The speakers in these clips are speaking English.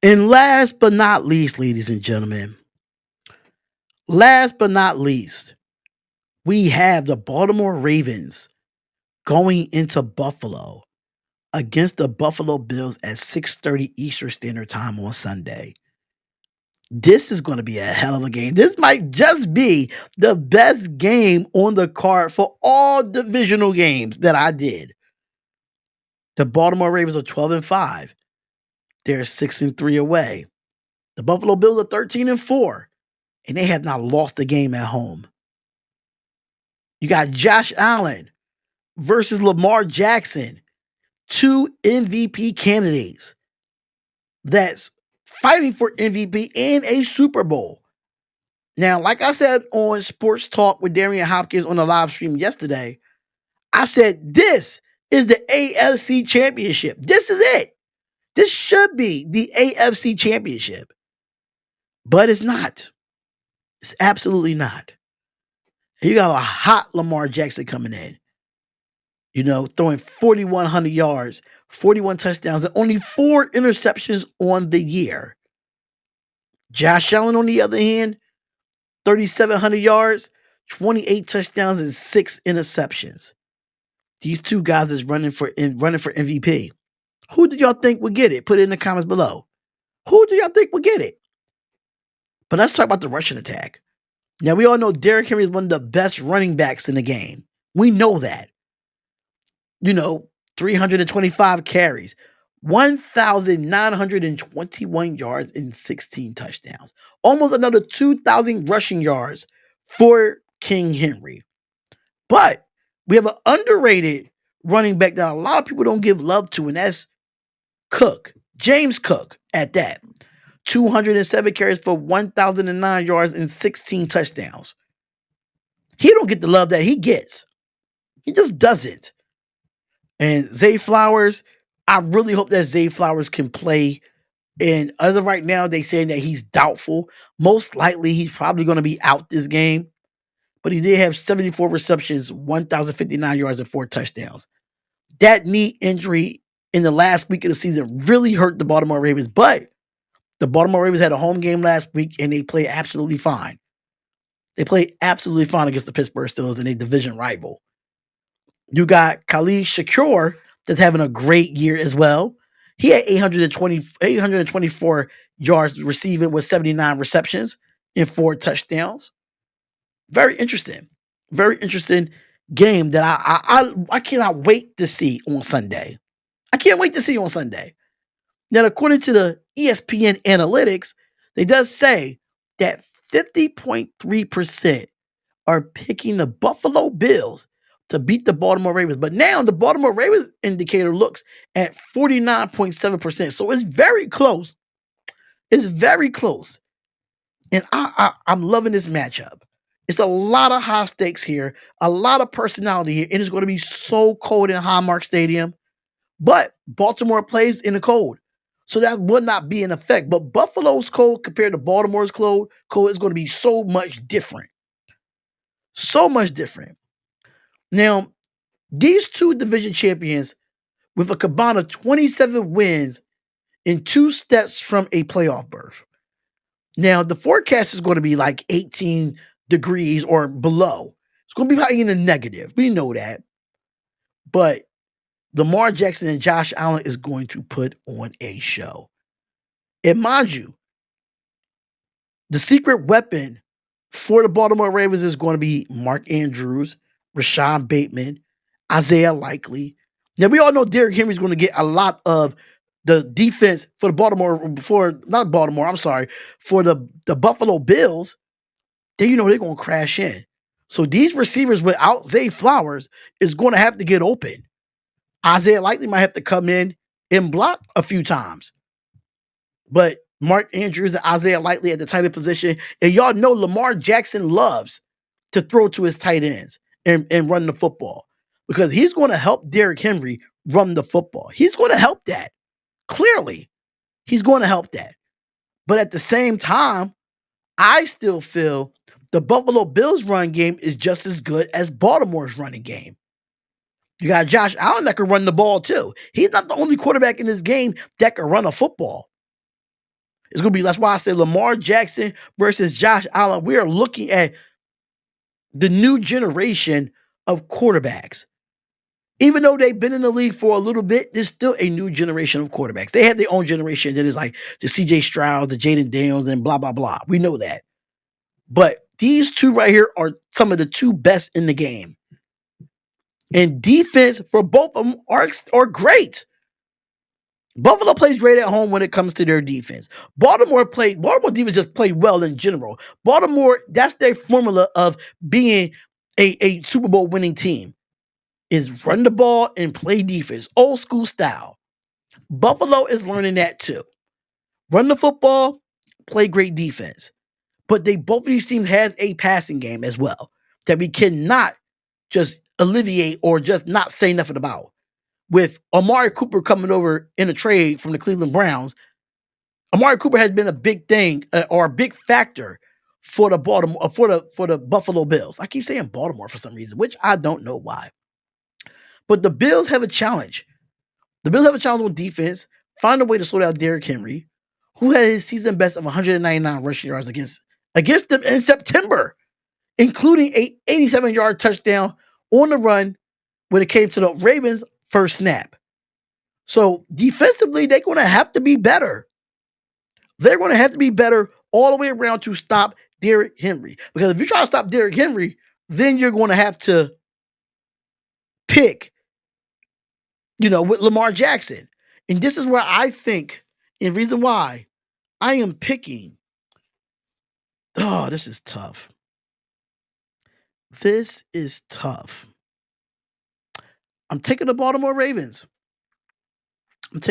And last but not least, ladies and gentlemen, last but not least, we have the Baltimore Ravens going into Buffalo against the Buffalo Bills at 6:30 Eastern Standard Time on Sunday. This is going to be a hell of a game. This might just be the best game on the card for all divisional games that I did. The Baltimore Ravens are 12-5. They're 6-3 away. The Buffalo Bills are 13-4, and they have not lost a game at home. You got Josh Allen versus Lamar Jackson, two MVP candidates that's fighting for MVP and a Super Bowl. Now, like I said on Sports Talk with Darion Hopkins on the live stream yesterday, I said this is the AFC Championship. This is it. This should be the AFC Championship. But it's not. It's absolutely not. You got a hot Lamar Jackson coming in, throwing 4,100 yards, 41 touchdowns, and only 4 interceptions on the year. Josh Allen, on the other hand, 3,700 yards, 28 touchdowns, and 6 interceptions. These two guys is running for MVP. Who did y'all think would get it? Put it in the comments below. Who do y'all think would get it? But let's talk about the rushing attack. Now, we all know Derrick Henry is one of the best running backs in the game. We know that. 325 carries, 1,921 yards, and 16 touchdowns. Almost another 2,000 rushing yards for King Henry. But we have an underrated running back that a lot of people don't give love to, and that's Cook, James Cook, at that. 207 carries for 1,009 yards and 16 touchdowns. He don't get the love that he gets. He just doesn't. And Zay Flowers, I really hope that Zay Flowers can play. And as of right now, they saying that he's doubtful. Most likely, he's probably going to be out this game. But he did have 74 receptions, 1,059 yards, and 4 touchdowns. That knee injury in the last week of the season really hurt the Baltimore Ravens. But the Baltimore Ravens had a home game last week, and they played absolutely fine. They played absolutely fine against the Pittsburgh Steelers in a division rival. You got Khalid Shakur that's having a great year as well. He had 824 yards receiving with 79 receptions and 4 touchdowns. Very interesting. Very interesting game that I cannot wait to see on Sunday. I can't wait to see on Sunday. Now, according to the ESPN analytics, they does say that 50.3% are picking the Buffalo Bills to beat the Baltimore Ravens. But now the Baltimore Ravens indicator looks at 49.7%. So it's very close. It's very close. And I'm loving this matchup. It's a lot of high stakes here, a lot of personality here. It is going to be so cold in Highmark Stadium. But Baltimore plays in the cold. So that would not be an effect. But Buffalo's cold compared to Baltimore's cold is going to be so much different. So much different. Now, these two division champions with a combined of 27 wins in 2 steps from a playoff berth. Now, the forecast is going to be like 18 degrees or below. It's going to be probably in the negative. We know that. But Lamar Jackson and Josh Allen is going to put on a show. And mind you, the secret weapon for the Baltimore Ravens is going to be Mark Andrews, Rashad Bateman, Isaiah Likely. Now, we all know Derrick Henry is going to get a lot of the defense for the for the Buffalo Bills. Then they're going to crash in. So these receivers without Zay Flowers is going to have to get open. Isaiah Likely might have to come in and block a few times. But Mark Andrews and Isaiah Likely at the tight end position. And y'all know Lamar Jackson loves to throw to his tight ends and run the football. Because he's going to help Derrick Henry run the football. He's going to help that. Clearly, he's going to help that. But at the same time, I still feel the Buffalo Bills run game is just as good as Baltimore's running game. You got Josh Allen that can run the ball too. He's not the only quarterback in this game that can run a football. It's going to be, that's why I say Lamar Jackson versus Josh Allen. We are looking at the new generation of quarterbacks. Even though they've been in the league for a little bit, there's still a new generation of quarterbacks. They have their own generation that is like the CJ Strouds, the Jaden Daniels, and blah, blah, blah. We know that. But these two right here are some of the two best in the game. And defense for both of them are great. Buffalo plays great at home when it comes to their defense. Baltimore defense just played well in general. Baltimore, that's their formula of being a Super Bowl winning team, is run the ball and play defense, old school style. Buffalo is learning that too. Run the football, play great defense. But both of these teams has a passing game as well that we cannot just alleviate or just not say nothing about. With Amari Cooper coming over in a trade from the Cleveland Browns, Amari Cooper has been a big thing or a big factor for the Buffalo Bills. I keep saying Baltimore for some reason, which I don't know why. But the Bills have a challenge. The Bills have a challenge on defense. Find a way to slow down Derrick Henry, who had his season best of 199 rushing yards against them in September, including a 87-yard touchdown on the run when it came to the Ravens' first snap. So defensively, they're going to have to be better. They're going to have to be better all the way around to stop Derrick Henry. Because if you try to stop Derrick Henry, then you're going to have to pick, with Lamar Jackson. And this is where I think, and the reason why I am picking, this is tough. This is tough. I'm taking the Baltimore Ravens. It's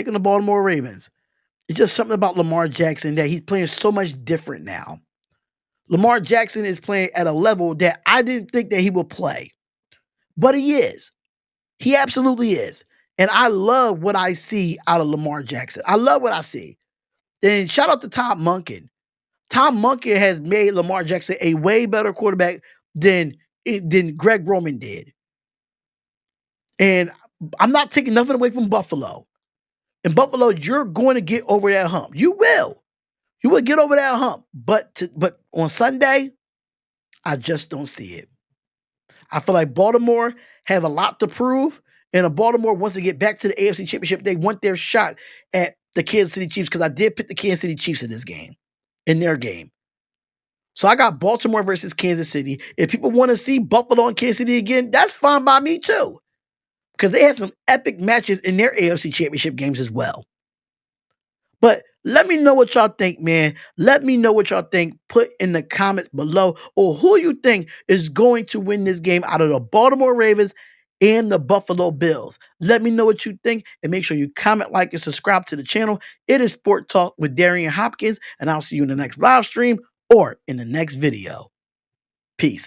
just something about Lamar Jackson that he's playing so much different now. Lamar Jackson is playing at a level that I didn't think that he would play. But he is. He absolutely is. And I love what I see out of Lamar Jackson. I love what I see. And shout out to Tom Monken. Tom Monken has made Lamar Jackson a way better quarterback than Greg Roman did. And I'm not taking nothing away from Buffalo. In Buffalo, you're going to get over that hump. You will. You will get over that hump. But on Sunday, I just don't see it. I feel like Baltimore have a lot to prove. And if Baltimore wants to get back to the AFC Championship, they want their shot at the Kansas City Chiefs, because I did pick the Kansas City Chiefs in their game. So I got Baltimore versus Kansas City. If people want to see Buffalo and Kansas City again, that's fine by me too, because they have some epic matches in their AFC Championship games as well. But let me know what y'all think, man. Let me know what y'all think. Put in the comments below, or who you think is going to win this game out of the Baltimore Ravens and the Buffalo Bills. Let me know what you think, and make sure you comment, like, and subscribe to the channel. It is Sport Talk with Darion Hopkins, and I'll see you in the next live stream or in the next video. Peace.